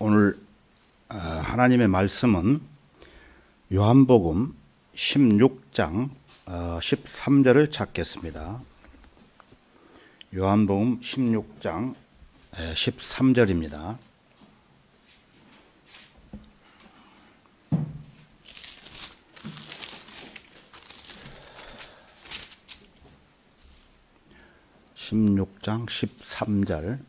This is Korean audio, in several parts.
오늘 하나님의 말씀은 요한복음 16장 13절을 찾겠습니다. 요한복음 16장 13절입니다. (16장 13절)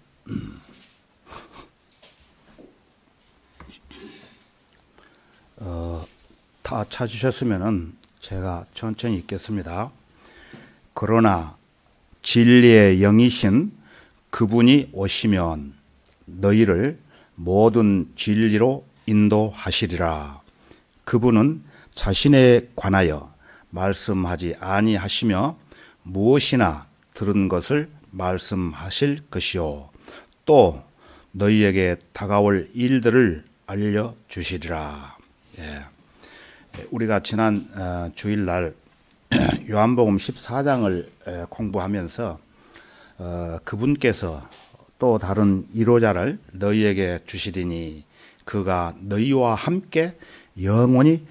다 찾으셨으면은 제가 천천히 읽겠습니다. 그러나 진리의 영이신 그분이 오시면 너희를 모든 진리로 인도하시리라. 그분은 자신에 관하여 말씀하지 아니하시며 무엇이나 들은 것을 말씀하실 것이요 또 너희에게 다가올 일들을 알려주시리라. 우리가 지난 주일날 요한복음 14장을 공부하면서 그분께서 또 다른 위로자를 너희에게 주시리니 그가 너희와 함께 영원히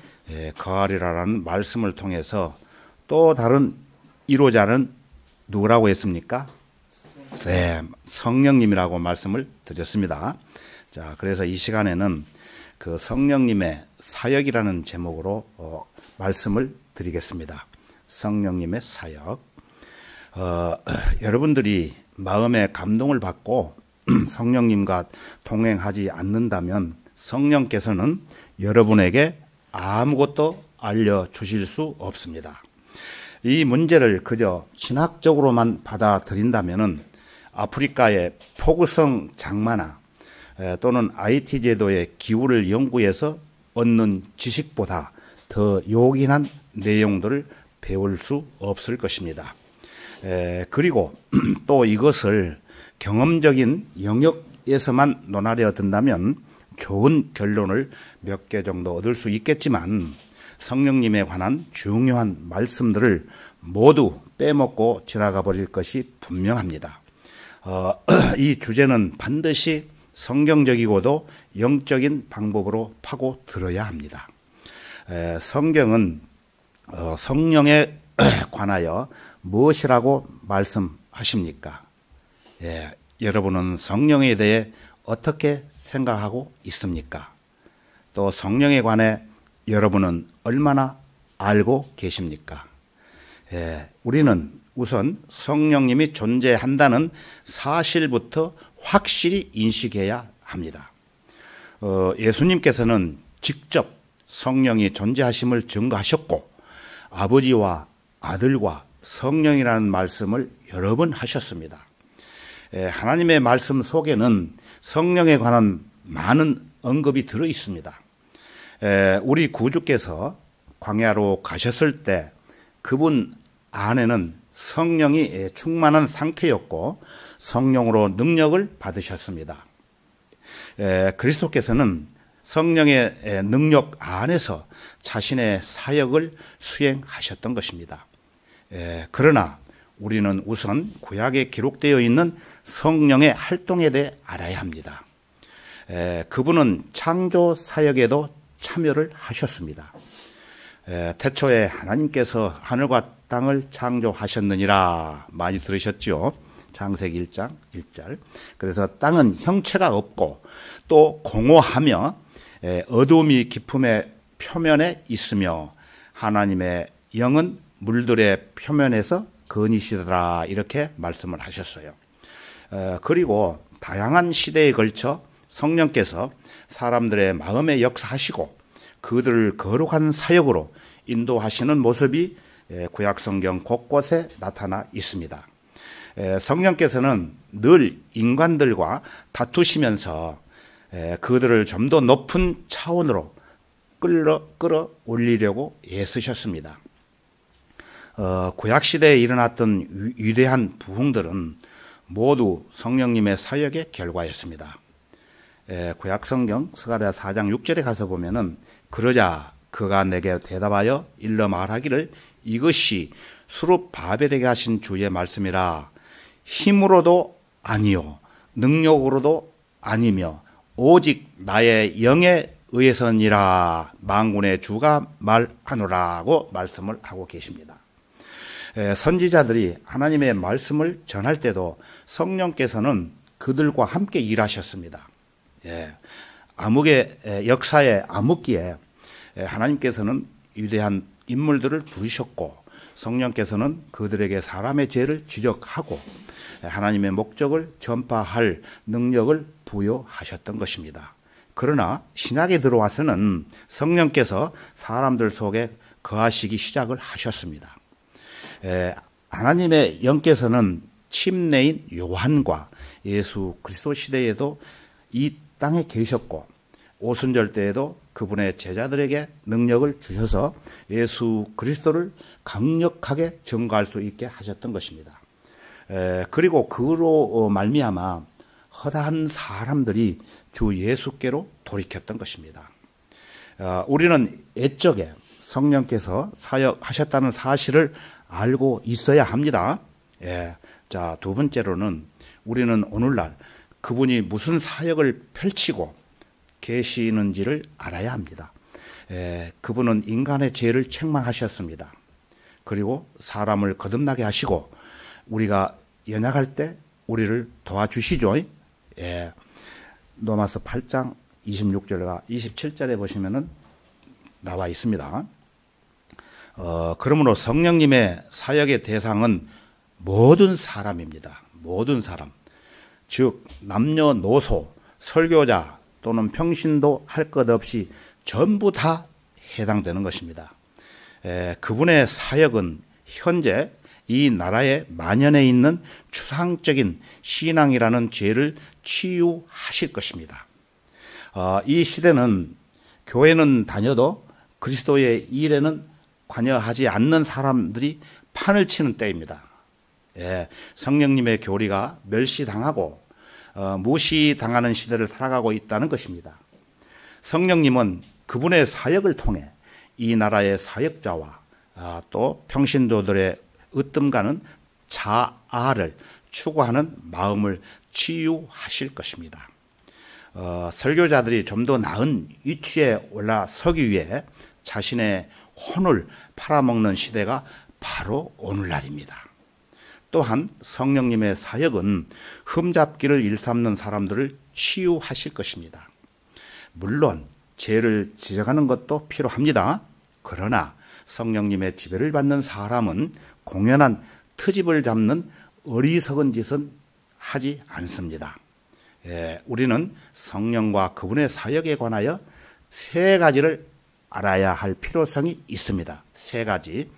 거하리라라는 말씀을 통해서 또 다른 위로자는 누구라고 했습니까? 성령님이라고 말씀을 드렸습니다. 자, 그래서 이 시간에는 그 성령님의 사역이라는 제목으로 말씀을 드리겠습니다. 성령님의 사역. 여러분들이 마음에 감동을 받고 성령님과 동행하지 않는다면 성령께서는 여러분에게 아무것도 알려주실 수 없습니다. 이 문제를 그저 신학적으로만 받아들인다면 아프리카의 포구성 장마나 또는 IT 제도의 기후를 연구해서 얻는 지식보다 더 요긴한 내용들을 배울 수 없을 것입니다. 그리고 또 이것을 경험적인 영역에서만 논하려 든다면 좋은 결론을 몇 개 정도 얻을 수 있겠지만 성령님에 관한 중요한 말씀들을 모두 빼먹고 지나가 버릴 것이 분명합니다. 이 주제는 반드시 성경적이고도 영적인 방법으로 파고 들어야 합니다. 성경은 성령에 관하여 무엇이라고 말씀하십니까? 여러분은 성령에 대해 어떻게 생각하고 있습니까? 또 성령에 관해 여러분은 얼마나 알고 계십니까? 우리는 우선 성령님이 존재한다는 사실부터 확실히 인식해야 합니다. 예수님께서는 직접 성령이 존재하심을 증거하셨고 아버지와 아들과 성령이라는 말씀을 여러 번 하셨습니다. 하나님의 말씀 속에는 성령에 관한 많은 언급이 들어 있습니다. 우리 구주께서 광야로 가셨을 때 그분 안에는 성령이 충만한 상태였고 성령으로 능력을 받으셨습니다. 그리스도께서는 성령의 능력 안에서 자신의 사역을 수행하셨던 것입니다. 그러나 우리는 우선 구약에 기록되어 있는 성령의 활동에 대해 알아야 합니다. 그분은 창조 사역에도 참여를 하셨습니다. 태초에 하나님께서 하늘과 땅을 창조하셨느니라 많이 들으셨죠? 창세기 1장 1절. 그래서 땅은 형체가 없고 또 공허하며 어둠이 깊음의 표면에 있으며 하나님의 영은 물들의 표면에서 거니시더라 이렇게 말씀을 하셨어요. 그리고 다양한 시대에 걸쳐 성령께서 사람들의 마음에 역사하시고 그들을 거룩한 사역으로 인도하시는 모습이 구약성경 곳곳에 나타나 있습니다. 성령께서는 늘 인간들과 다투시면서 그들을 좀 더 높은 차원으로 끌어올리려고 애쓰셨습니다. 구약시대에 일어났던 위대한 부흥들은 모두 성령님의 사역의 결과였습니다. 구약성경 스가랴 4장 6절에 가서 보면은 그러자 그가 내게 대답하여 일러 말하기를 이것이 수룹 바벨에게 하신 주의 말씀이라 힘으로도 아니요 능력으로도 아니며 오직 나의 영에 의해서니라 만군의 주가 말하노라고 말씀을 하고 계십니다. 선지자들이 하나님의 말씀을 전할 때도 성령께서는 그들과 함께 일하셨습니다. 암흑의 역사의 암흑기에 하나님께서는 위대한 인물들을 부르셨고 성령께서는 그들에게 사람의 죄를 지적하고 하나님의 목적을 전파할 능력을 부여하셨던 것입니다. 그러나 신약에 들어와서는 성령께서 사람들 속에 거하시기 시작을 하셨습니다. 하나님의 영께서는 침례인 요한과 예수 그리스도 시대에도 이 땅에 계셨고 오순절 때에도 그분의 제자들에게 능력을 주셔서 예수 그리스도를 강력하게 증거할 수 있게 하셨던 것입니다. 그리고 그로 말미암아 허다한 사람들이 주 예수께로 돌이켰던 것입니다. 우리는 옛적에 성령께서 사역하셨다는 사실을 알고 있어야 합니다. 자, 두 번째로는 우리는 오늘날 그분이 무슨 사역을 펼치고 계시는지를 알아야 합니다. 그분은 인간의 죄를 책망하셨습니다. 그리고 사람을 거듭나게 하시고 우리가 연약할 때 우리를 도와주시죠. 로마서 8장 26절과 27절에 보시면은 나와 있습니다. 그러므로 성령님의 사역의 대상은 모든 사람입니다. 모든 사람. 즉 남녀노소, 설교자 또는 평신도 할 것 없이 전부 다 해당되는 것입니다. 그분의 사역은 현재 이 나라에 만연해 있는 추상적인 신앙이라는 죄를 치유하실 것입니다. 이 시대는 교회는 다녀도 그리스도의 일에는 관여하지 않는 사람들이 판을 치는 때입니다. 성령님의 교리가 멸시당하고 무시당하는 시대를 살아가고 있다는 것입니다. 성령님은 그분의 사역을 통해 이 나라의 사역자와 또 평신도들의 으뜸가는 자아를 추구하는 마음을 치유하실 것입니다. 설교자들이 좀 더 나은 위치에 올라서기 위해 자신의 혼을 팔아먹는 시대가 바로 오늘날입니다. 또한 성령님의 사역은 흠잡기를 일삼는 사람들을 치유하실 것입니다. 물론 죄를 지적하는 것도 필요합니다. 그러나 성령님의 지배를 받는 사람은 공연한 트집을 잡는 어리석은 짓은 하지 않습니다. 우리는 성령과 그분의 사역에 관하여 세 가지를 알아야 할 필요성이 있습니다. 세 가지.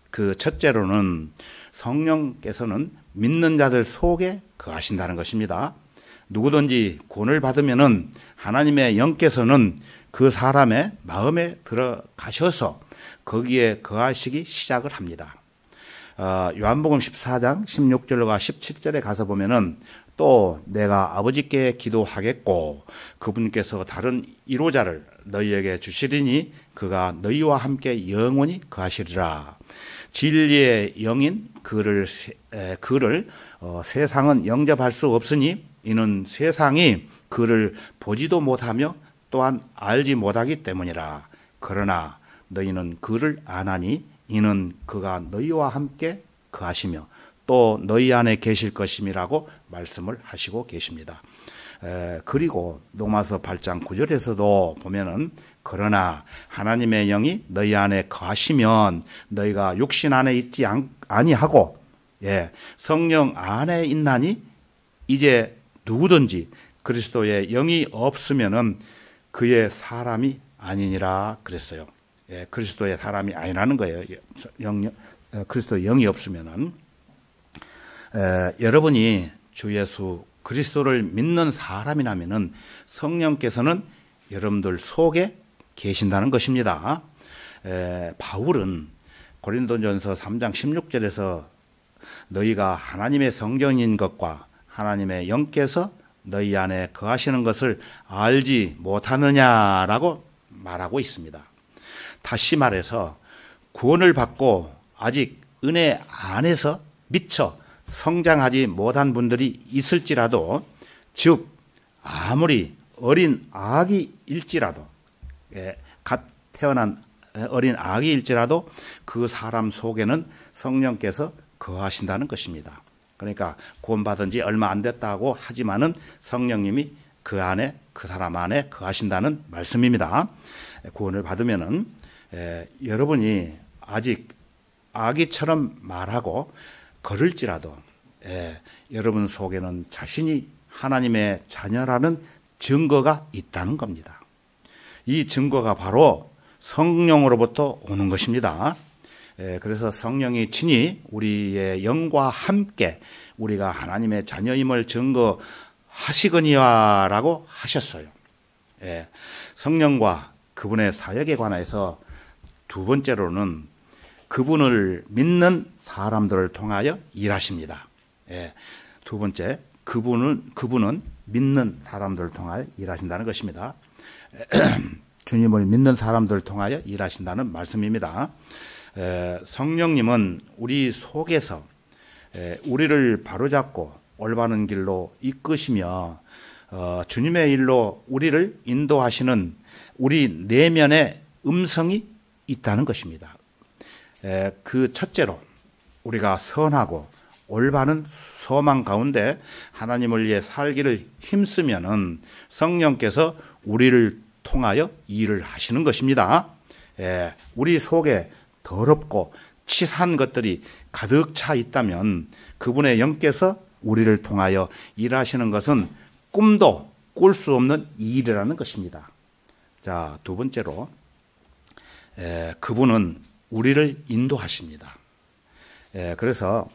그 첫째로는 성령께서는 믿는 자들 속에 거하신다는 것입니다. 누구든지 구원을 받으면은 하나님의 영께서는 그 사람의 마음에 들어가셔서 거기에 거하시기 시작을 합니다. 요한복음 14장 16절과 17절에 가서 보면은 또 내가 아버지께 기도하겠고 그분께서 다른 이로자를 너희에게 주시리니 그가 너희와 함께 영원히 거하시리라. 진리의 영인 그를 세상은 영접할 수 없으니 이는 세상이 그를 보지도 못하며 또한 알지 못하기 때문이라. 그러나 너희는 그를 아나니 이는 그가 너희와 함께 거하시며 또 너희 안에 계실 것임이라고 말씀을 하시고 계십니다. 그리고 로마서 8장 9절에서도 보면은 그러나 하나님의 영이 너희 안에 거하시면 너희가 육신 안에 있지 아니하고 성령 안에 있나니 이제 누구든지 그리스도의 영이 없으면은 그의 사람이 아니니라 그랬어요. 그리스도의 사람이 아니라는 거예요. 그리스도의 영이 없으면은. 여러분이 주 예수 그리스도를 믿는 사람이라면은 성령께서는 여러분들 속에 계신다는 것입니다. 바울은 고린도전서 3장 16절에서 너희가 하나님의 성전인 것과 하나님의 영께서 너희 안에 거하시는 것을 알지 못하느냐라고 말하고 있습니다. 다시 말해서 구원을 받고 아직 은혜 안에서 미처 성장하지 못한 분들이 있을지라도 즉 아무리 어린 아기일지라도, 갓 태어난 어린 아기일지라도 그 사람 속에는 성령께서 거하신다는 것입니다. 그러니까 구원받은 지 얼마 안 됐다고 하지만은 성령님이 그 안에, 그 사람 안에 거하신다는 말씀입니다. 구원을 받으면은 여러분이 아직 아기처럼 말하고 걸을지라도 여러분 속에는 자신이 하나님의 자녀라는 증거가 있다는 겁니다. 이 증거가 바로 성령으로부터 오는 것입니다. 그래서 성령이 친히 우리의 영과 함께 우리가 하나님의 자녀임을 증거하시거니와라고 하셨어요. 성령과 그분의 사역에 관해서 두 번째로는 그분을 믿는 사람들을 통하여 일하십니다. 두 번째, 그분은 믿는 사람들을 통하여 일하신다는 것입니다. 주님을 믿는 사람들을 통하여 일하신다는 말씀입니다. 성령님은 우리 속에서 우리를 바로잡고 올바른 길로 이끄시며 주님의 일로 우리를 인도하시는 우리 내면의 음성이 있다는 것입니다. 그 첫째로 우리가 선하고 올바른 소망 가운데 하나님을 위해 살기를 힘쓰면은 성령께서 우리를 통하여 일을 하시는 것입니다. 우리 속에 더럽고 치사한 것들이 가득 차 있다면 그분의 영께서 우리를 통하여 일하시는 것은 꿈도 꿀 수 없는 일이라는 것입니다. 자, 두 번째로 그분은 우리를 인도하십니다. 그래서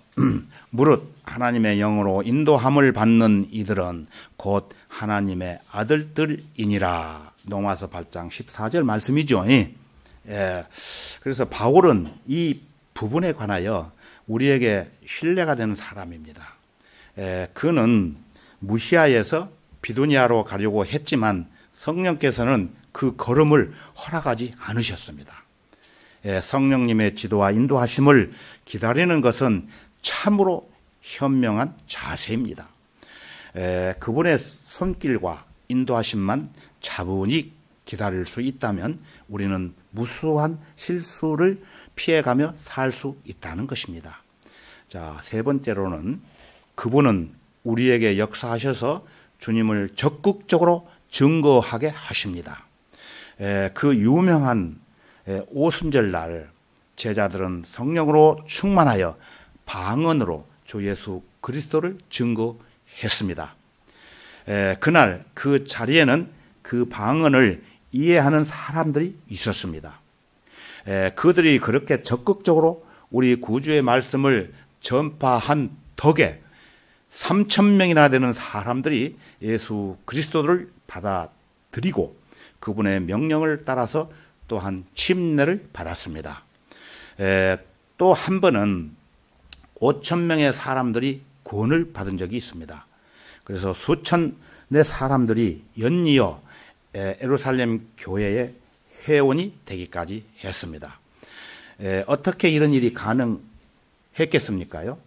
무릇 하나님의 영으로 인도함을 받는 이들은 곧 하나님의 아들들이니라. 로마서 8장 14절 말씀이죠. 그래서 바울은 이 부분에 관하여 우리에게 신뢰가 되는 사람입니다. 그는 무시아에서 비두니아로 가려고 했지만 성령께서는 그 걸음을 허락하지 않으셨습니다. 성령님의 지도와 인도하심을 기다리는 것은 참으로 현명한 자세입니다. 그분의 손길과 인도하심만 차분히 기다릴 수 있다면 우리는 무수한 실수를 피해가며 살 수 있다는 것입니다. 자, 세 번째로는 그분은 우리에게 역사하셔서 주님을 적극적으로 증거하게 하십니다. 그 유명한 오순절날 제자들은 성령으로 충만하여 방언으로 주 예수 그리스도를 증거했습니다. 그날 그 자리에는 그 방언을 이해하는 사람들이 있었습니다. 그들이 그렇게 적극적으로 우리 구주의 말씀을 전파한 덕에 3,000명이나 되는 사람들이 예수 그리스도를 받아들이고 그분의 명령을 따라서 또한 침례를 받았습니다. 또 한 번은 5,000명의 사람들이 구원을 받은 적이 있습니다. 그래서 수천의 사람들이 연이어 예루살렘 교회의 회원이 되기까지 했습니다. 어떻게 이런 일이 가능했겠습니까요?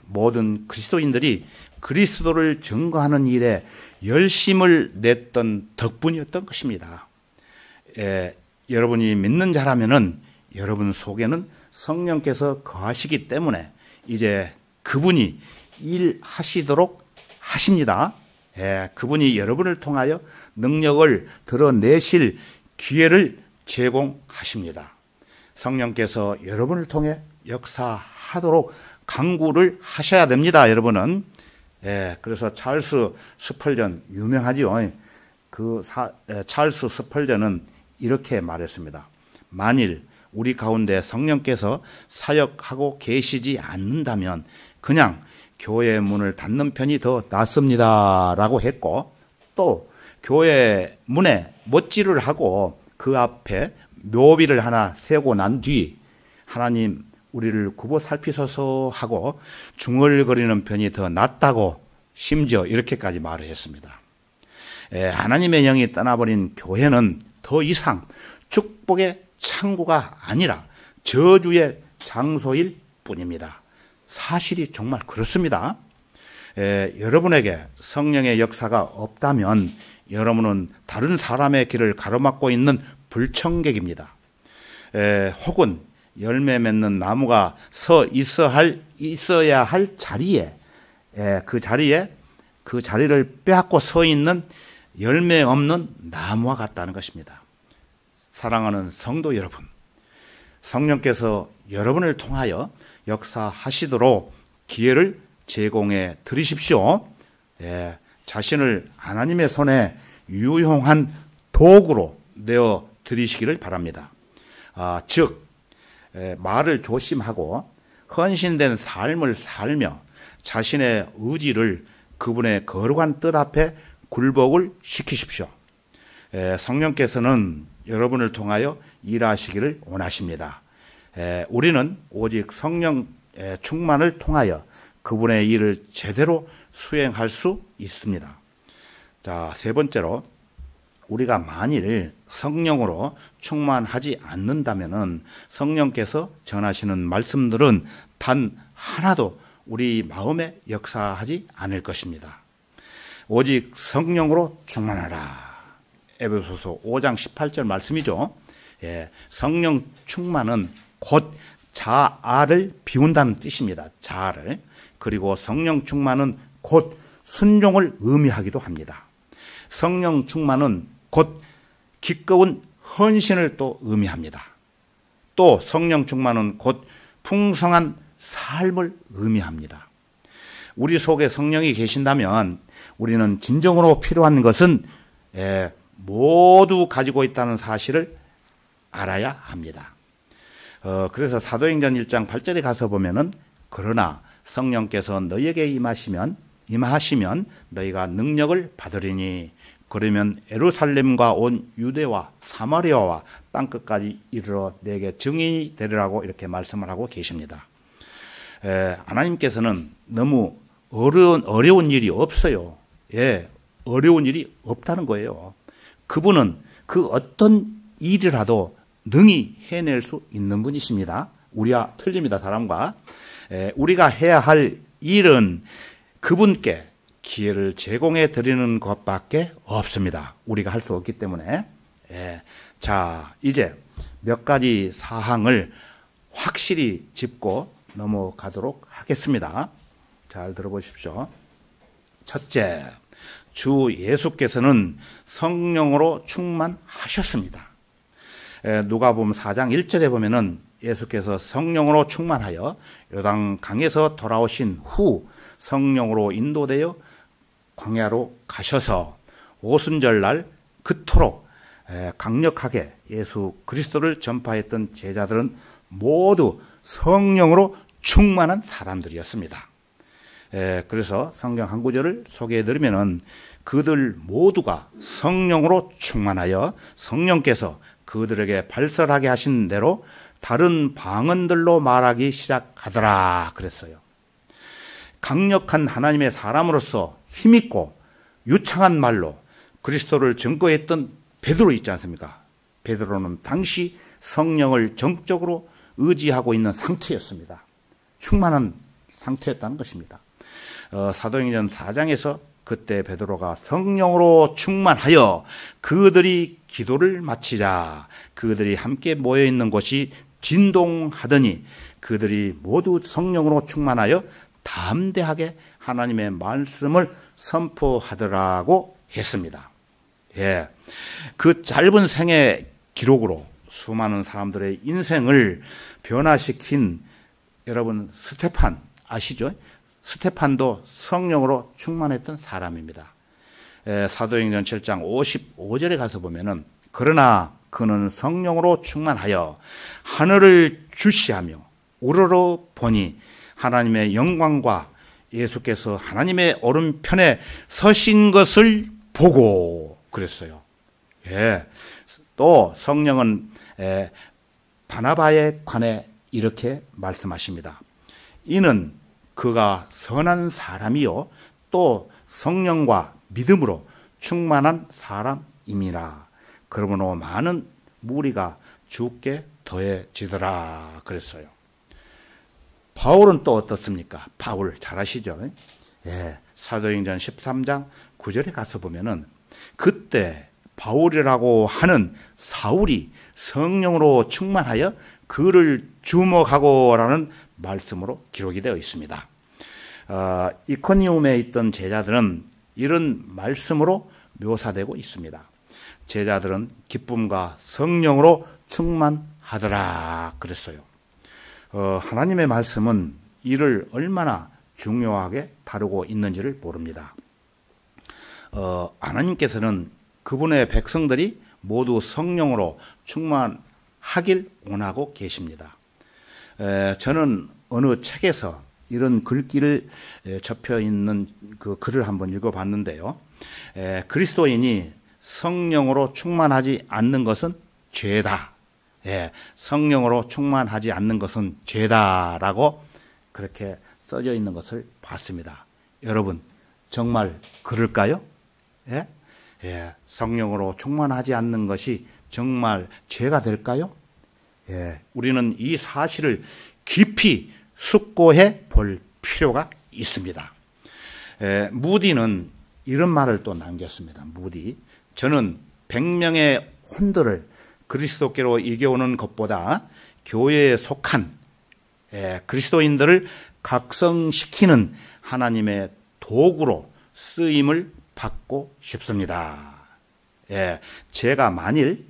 모든 그리스도인들이 그리스도를 증거하는 일에 열심을 냈던 덕분이었던 것입니다. 여러분이 믿는 자라면은 여러분 속에는 성령께서 거하시기 때문에 이제 그분이 일하시도록 하십니다. 그분이 여러분을 통하여 능력을 드러내실 기회를 제공하십니다. 성령께서 여러분을 통해 역사하도록 강구를 하셔야 됩니다. 여러분은. 그래서 찰스 스펄전 유명하지요. 찰스 스펄전은 이렇게 말했습니다. 만일 우리 가운데 성령께서 사역하고 계시지 않는다면 그냥 교회 문을 닫는 편이 더 낫습니다. 라고 했고 또 교회 문에 못질을 하고 그 앞에 묘비를 하나 세우고 난 뒤 하나님 우리를 굽어 살피소서 하고 중얼거리는 편이 더 낫다고 심지어 이렇게까지 말을 했습니다. 하나님의 영이 떠나버린 교회는 더 이상 축복의 창구가 아니라 저주의 장소일 뿐입니다. 사실이 정말 그렇습니다. 여러분에게 성령의 역사가 없다면 여러분은 다른 사람의 길을 가로막고 있는 불청객입니다. 혹은 열매 맺는 나무가 있어야 할 자리에 그 자리를 빼앗고 서 있는 열매 없는 나무와 같다는 것입니다. 사랑하는 성도 여러분, 성령께서 여러분을 통하여 역사하시도록 기회를 제공해 드리십시오. 자신을 하나님의 손에 유용한 도구로 내어 드리시기를 바랍니다. 즉 말을 조심하고 헌신된 삶을 살며 자신의 의지를 그분의 거룩한 뜻 앞에 굴복을 시키십시오. 성령께서는 여러분을 통하여 일하시기를 원하십니다. 우리는 오직 성령 충만을 통하여 그분의 일을 제대로 수행할 수 있습니다. 자, 세 번째로 우리가 만일 성령으로 충만하지 않는다면은 성령께서 전하시는 말씀들은 단 하나도 우리 마음에 역사하지 않을 것입니다. 오직 성령으로 충만하라. 에베소서 5장 18절 말씀이죠. 성령 충만은 곧 자아를 비운다는 뜻입니다. 자아를. 그리고 성령 충만은 곧 순종을 의미하기도 합니다. 성령 충만은 곧 기꺼운 헌신을 또 의미합니다. 또 성령 충만은 곧 풍성한 삶을 의미합니다. 우리 속에 성령이 계신다면 우리는 진정으로 필요한 것은 모두 가지고 있다는 사실을 알아야 합니다. 그래서 사도행전 1장 8절에 가서 보면은 그러나 성령께서 너희에게 임하시면 너희가 능력을 받으리니 그러면 예루살렘과 온 유대와 사마리아와 땅끝까지 이르러 내게 증인이 되리라고 이렇게 말씀을 하고 계십니다. 하나님께서는 너무 어려운 일이 없어요. 어려운 일이 없다는 거예요. 그분은 그 어떤 일이라도 능히 해낼 수 있는 분이십니다. 우리와 틀립니다. 사람과. 우리가 해야 할 일은 그분께 기회를 제공해 드리는 것밖에 없습니다. 우리가 할 수 없기 때문에. 자, 이제 몇 가지 사항을 확실히 짚고 넘어가도록 하겠습니다. 잘 들어보십시오. 첫째, 주 예수께서는 성령으로 충만하셨습니다. 누가복음 4장 1절에 보면은 예수께서 성령으로 충만하여 요단강에서 돌아오신 후 성령으로 인도되어 광야로 가셔서 오순절날 그토록 강력하게 예수 그리스도를 전파했던 제자들은 모두 성령으로 충만한 사람들이었습니다. 그래서 성경 한 구절을 소개해 드리면은 그들 모두가 성령으로 충만하여 성령께서 그들에게 발설하게 하신 대로 다른 방언들로 말하기 시작하더라 그랬어요. 강력한 하나님의 사람으로서 힘있고 유창한 말로 그리스도를 증거했던 베드로 있지 않습니까? 베드로는 당시 성령을 정적으로 의지하고 있는 상태였습니다. 충만한 상태였다는 것입니다. 사도행전 4장에서 그때 베드로가 성령으로 충만하여 그들이 기도를 마치자 그들이 함께 모여있는 곳이 진동하더니 그들이 모두 성령으로 충만하여 담대하게 하나님의 말씀을 선포하더라고 했습니다. 그 짧은 생의 기록으로 수많은 사람들의 인생을 변화시킨 여러분 스테판 아시죠? 스테판도 성령으로 충만했던 사람입니다. 사도행전 7장 55절에 가서 보면은 그러나 그는 성령으로 충만하여 하늘을 주시하며 우러러 보니 하나님의 영광과 예수께서 하나님의 오른편에 서신 것을 보고 그랬어요. 또 성령은 바나바에 관해 이렇게 말씀하십니다. 이는 그가 선한 사람이요 또 성령과 믿음으로 충만한 사람임이라. 그러므로 많은 무리가 주께 더해지더라 그랬어요. 바울은 또 어떻습니까? 바울 잘 아시죠? 사도행전 13장 9절에 가서 보면은 그때 바울이라고 하는 사울이 성령으로 충만하여 그를 주목하고라는 말씀으로 기록이 되어 있습니다. 이코니움에 있던 제자들은 이런 말씀으로 묘사되고 있습니다. 제자들은 기쁨과 성령으로 충만하더라 그랬어요. 하나님의 말씀은 이를 얼마나 중요하게 다루고 있는지를 모릅니다. 하나님께서는 그분의 백성들이 모두 성령으로 충만하길 원하고 계십니다. 저는 어느 책에서 이런 글귀를 접혀 있는 그 글을 한번 읽어봤는데요. 그리스도인이 성령으로 충만하지 않는 것은 죄다. 성령으로 충만하지 않는 것은 죄다라고 그렇게 써져 있는 것을 봤습니다. 여러분, 정말 그럴까요? 성령으로 충만하지 않는 것이 정말 죄가 될까요? 우리는 이 사실을 깊이 숙고해 볼 필요가 있습니다. 무디는 이런 말을 또 남겼습니다. 무디, 저는 100명의 혼들을 그리스도께로 이겨오는 것보다 교회에 속한 그리스도인들을 각성시키는 하나님의 도구로 쓰임을 받고 싶습니다. 제가 만일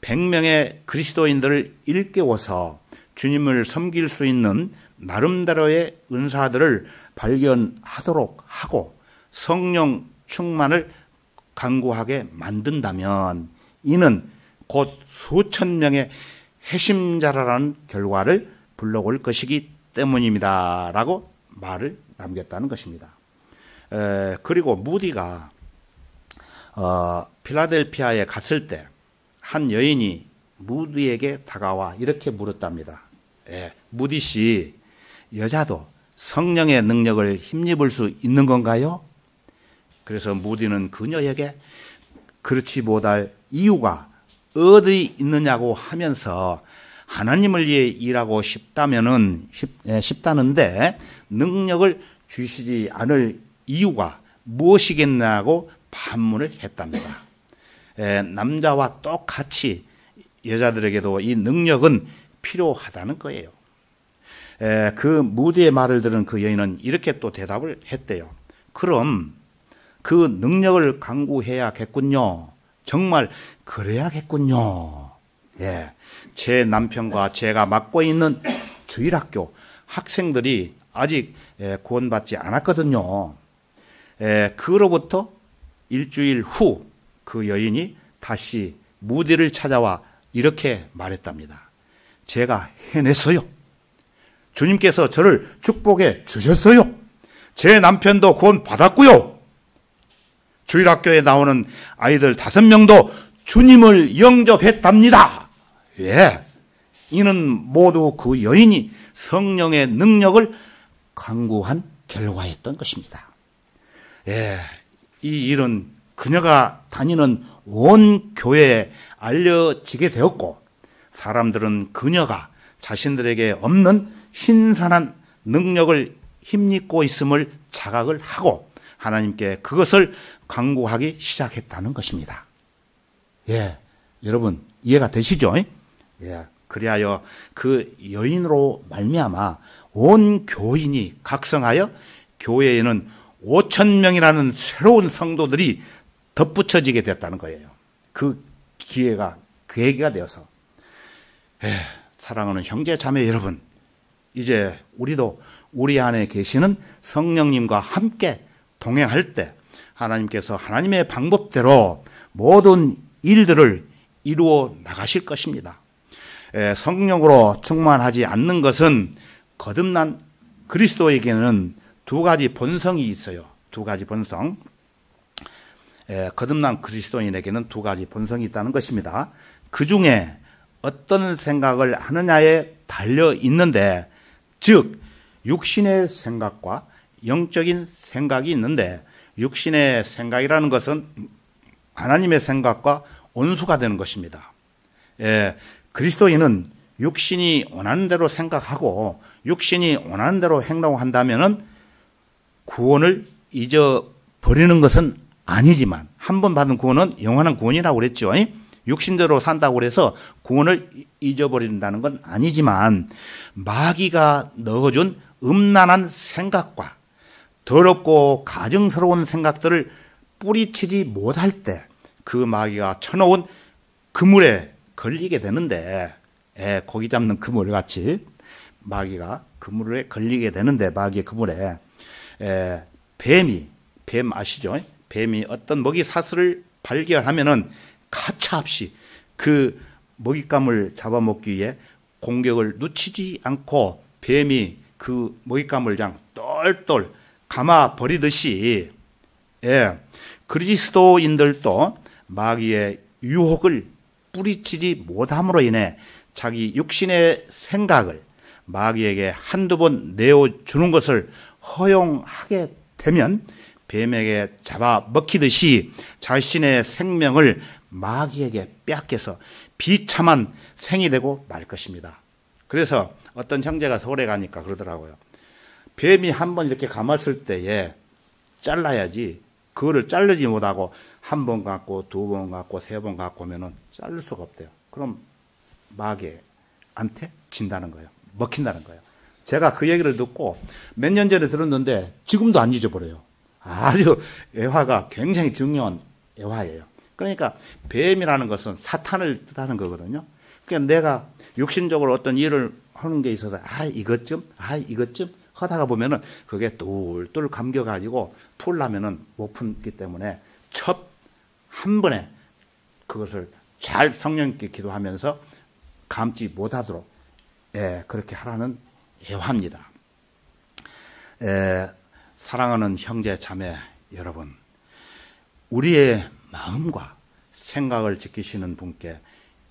100명의 그리스도인들을 일깨워서 주님을 섬길 수 있는 나름대로의 은사들을 발견하도록 하고 성령 충만을 강구하게 만든다면 이는 곧 수천 명의 핵심자라는 결과를 불러올 것이기 때문입니다. 라고 말을 남겼다는 것입니다. 그리고 무디가 필라델피아에 갔을 때 한 여인이 무디에게 다가와 이렇게 물었답니다. 무디 씨, 여자도 성령의 능력을 힘입을 수 있는 건가요? 그래서 무디는 그녀에게 그렇지 못할 이유가 어디 있느냐고 하면서 하나님을 위해 일하고 싶다는데 능력을 주시지 않을 이유가 무엇이겠냐고 반문을 했답니다. 남자와 똑같이 여자들에게도 이 능력은 필요하다는 거예요. 그 무디의 말을 들은 그 여인은 이렇게 또 대답을 했대요. 그럼 그 능력을 강구해야겠군요. 정말 그래야겠군요. 제 남편과 제가 맡고 있는 주일학교 학생들이 아직 구원받지 않았거든요. 그로부터 일주일 후 그 여인이 다시 무디를 찾아와 이렇게 말했답니다. 제가 해냈어요. 주님께서 저를 축복해 주셨어요. 제 남편도 구원 받았고요. 주일학교에 나오는 아이들 5명도 주님을 영접했답니다. 이는 모두 그 여인이 성령의 능력을 강구한 결과였던 것입니다. 이 일은 그녀가 다니는 온 교회에 알려지게 되었고 사람들은 그녀가 자신들에게 없는 신선한 능력을 힘입고 있음을 자각을 하고 하나님께 그것을 강구하기 시작했다는 것입니다. 여러분 이해가 되시죠? 그리하여 그 여인으로 말미암아 온 교인이 각성하여 교회에는 5,000명이라는 새로운 성도들이 덧붙여지게 됐다는 거예요. 그 계기가 되어서. 사랑하는 형제 자매 여러분, 이제 우리도 우리 안에 계시는 성령님과 함께 동행할 때 하나님께서 하나님의 방법대로 모든 일들을 이루어 나가실 것입니다. 성령으로 충만하지 않는 것은 거듭난 그리스도에게는 두 가지 본성이 있어요. 두 가지 본성. 거듭난 그리스도인에게는 두 가지 본성이 있다는 것입니다. 그 중에 어떤 생각을 하느냐에 달려 있는데, 즉 육신의 생각과 영적인 생각이 있는데, 육신의 생각이라는 것은 하나님의 생각과 원수가 되는 것입니다. 그리스도인은 육신이 원하는 대로 생각하고 육신이 원하는 대로 행동한다면은 구원을 잊어버리는 것은 아니지만 한 번 받은 구원은 영원한 구원이라고 그랬죠. 육신대로 산다고 그래서 구원을 잊어버린다는 건 아니지만 마귀가 넣어준 음란한 생각과 더럽고 가증스러운 생각들을 뿌리치지 못할 때 그 마귀가 쳐놓은 그물에 걸리게 되는데, 고기 잡는 그물 같이 마귀가 그물에 걸리게 되는데, 마귀의 그물에 뱀 아시죠? 뱀이 어떤 먹이 사슬을 발견하면은 가차없이 그 먹잇감을 잡아먹기 위해 공격을 늦추지 않고 뱀이 그 먹잇감을 그냥 똘똘 감아 버리듯이, 그리스도인들도 마귀의 유혹을 뿌리치지 못함으로 인해 자기 육신의 생각을 마귀에게 한두 번 내어주는 것을 허용하게 되면 뱀에게 잡아먹히듯이 자신의 생명을 마귀에게 빼앗겨서 비참한 생이 되고 말 것입니다. 그래서 어떤 형제가 서울에 가니까 그러더라고요. 뱀이 한 번 이렇게 감았을 때에 잘라야지, 그거를 자르지 못하고 한 번 갖고 두 번 갖고 세 번 갖고 오면은 자를 수가 없대요. 그럼 마귀한테 진다는 거예요. 먹힌다는 거예요. 제가 그 얘기를 듣고 몇 년 전에 들었는데 지금도 안 잊어버려요. 아주 애화가 굉장히 중요한 애화예요. 그러니까 뱀이라는 것은 사탄을 뜻하는 거거든요. 그러니까 내가 육신적으로 어떤 일을 하는 게 있어서 이것쯤 하다가 보면은 그게 똘똘 감겨가지고 풀려면은 못 풀기 때문에 첫 한 번에 그것을 잘 성령님께 기도하면서 감지 못하도록 그렇게 하라는 애화입니다. 사랑하는 형제 자매 여러분, 우리의 마음과 생각을 지키시는 분께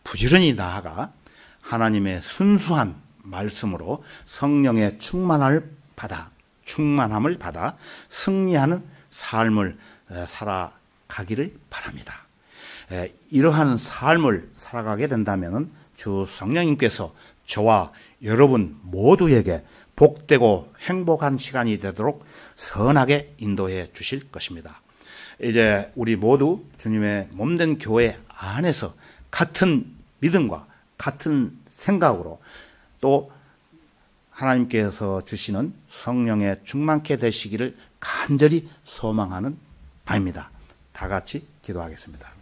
부지런히 나아가 하나님의 순수한 말씀으로 성령의 충만함을 받아 승리하는 삶을 살아가기를 바랍니다. 이러한 삶을 살아가게 된다면 주 성령님께서 저와 여러분 모두에게 복되고 행복한 시간이 되도록 선하게 인도해 주실 것입니다. 이제 우리 모두 주님의 몸된 교회 안에서 같은 믿음과 같은 생각으로 또 하나님께서 주시는 성령의 충만케 되시기를 간절히 소망하는 바입니다. 다 같이 기도하겠습니다.